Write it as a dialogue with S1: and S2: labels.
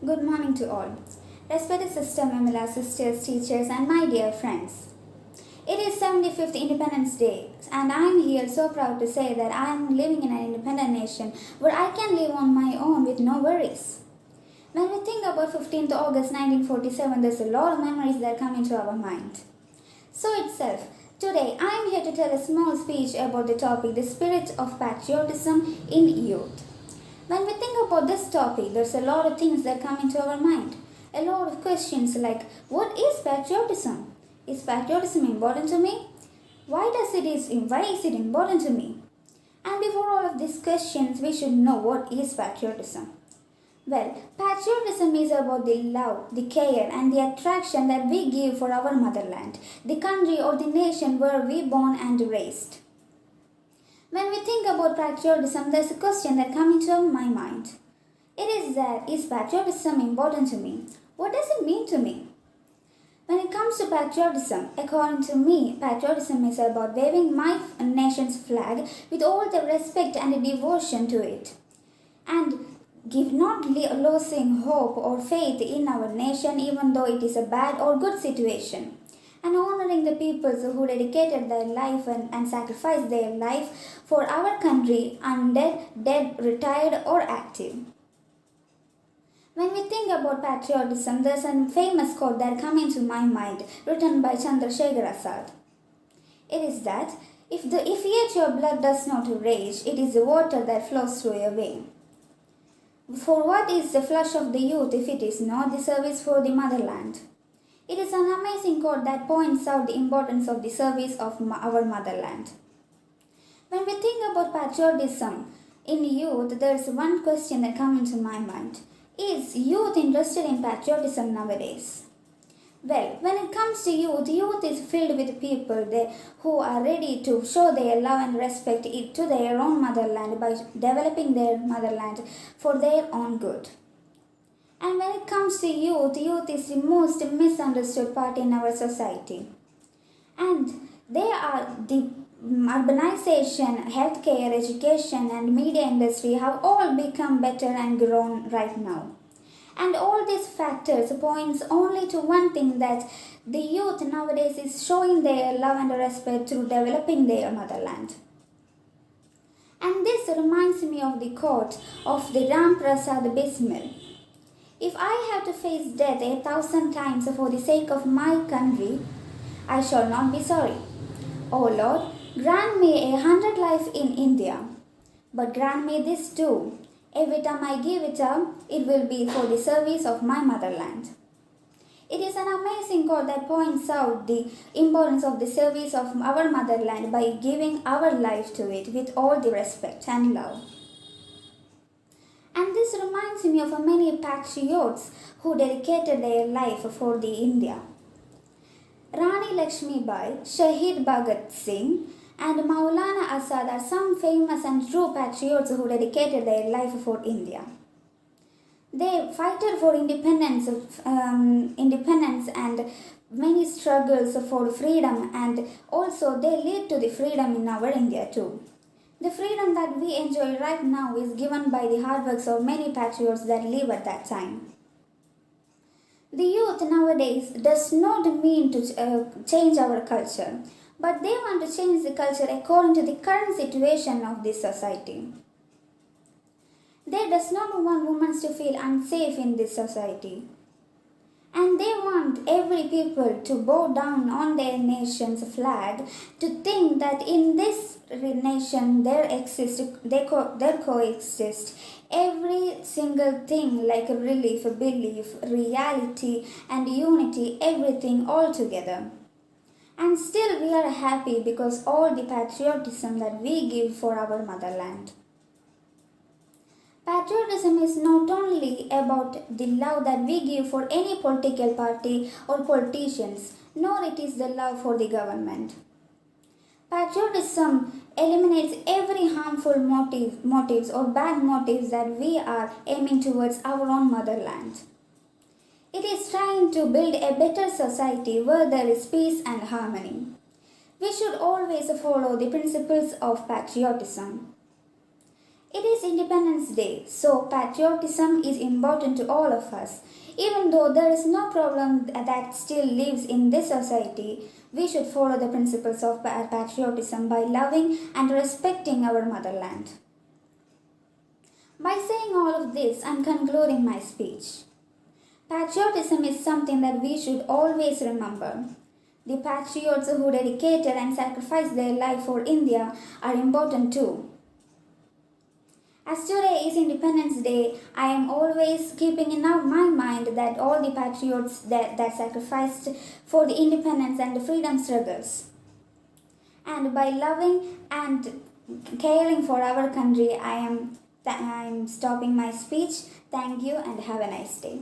S1: Good morning to all. Respected Sister Mamila, sisters, teachers, and my dear friends. It is 75th Independence Day, and I am here so proud to say that I am living in an independent nation where I can live on my own with no worries. When we think about 15th August 1947, there's a lot of memories that come into our mind. So itself, today I am here to tell a small speech about the topic, the spirit of patriotism in youth. When we think about this topic, there's a lot of things that come into our mind. A lot of questions like, what is patriotism? Is patriotism important to me? Why is it important to me? And before all of these questions, we should know what is patriotism. Well, patriotism is about the love, the care, and the attraction that we give for our motherland, the country or the nation where we born and raised. When we think about patriotism, there's a question that comes into my mind. It is that, is patriotism important to me? What does it mean to me? When it comes to patriotism, according to me, patriotism is about waving my nation's flag with all the respect and devotion to it. And not losing hope or faith in our nation even though it is a bad or good situation, and honoring the peoples who dedicated their life and sacrificed their life for our country, undead, dead, retired, or active. When we think about patriotism, there's a famous quote that comes into my mind, written by Chandrasekhar Azad. It is that, if yet your blood does not rage, it is the water that flows through your vein. For what is the flush of the youth if it is not the service for the motherland? It is an amazing quote that points out the importance of the service of our motherland. When we think about patriotism in youth, there is one question that comes into my mind. Is youth interested in patriotism nowadays? Well, when it comes to youth is filled with people who are ready to show their love and respect to their own motherland by developing their motherland for their own good. And when it comes to youth is the most misunderstood part in our society. And they are the urbanization, healthcare, education, and media industry have all become better and grown right now. And all these factors points only to one thing, that the youth nowadays is showing their love and respect through developing their motherland. And this reminds me of the quote of the Ram Prasad Bismil. If I have to face death 1,000 times for the sake of my country, I shall not be sorry. O Lord, grant me 100 lives in India, but grant me this too. Every time I give it up, it will be for the service of my motherland. It is an amazing quote that points out the importance of the service of our motherland by giving our life to it with all the respect and love. And this reminds me of many patriots who dedicated their life for the India. Rani Lakshmibai, Shahid Bhagat Singh, and Maulana Azad are some famous and true patriots who dedicated their life for India. They fought for independence and many struggles for freedom, and also they lead to the freedom in our India too. The freedom that we enjoy right now is given by the hard works of many patriots that lived at that time. The youth nowadays does not mean to change our culture, but they want to change the culture according to the current situation of this society. They does not want women to feel unsafe in this society. And they want every people to bow down on their nation's flag, to think that in this nation there coexist every single thing like relief, belief, reality, and unity, everything all together. And still we are happy because all the patriotism that we give for our motherland. Patriotism is not only about the love that we give for any political party or politicians, nor it is the love for the government. Patriotism eliminates every harmful motives or bad motives that we are aiming towards our own motherland. It is trying to build a better society where there is peace and harmony. We should always follow the principles of patriotism. It is Independence Day, so patriotism is important to all of us. Even though there is no problem that still lives in this society, we should follow the principles of patriotism by loving and respecting our motherland. By saying all of this, I'm concluding my speech. Patriotism is something that we should always remember. The patriots who dedicated and sacrificed their life for India are important too. As today is Independence Day, I am always keeping in my mind that all the patriots that sacrificed for the independence and the freedom struggles. And by loving and caring for our country, I am stopping my speech. Thank you and have a nice day.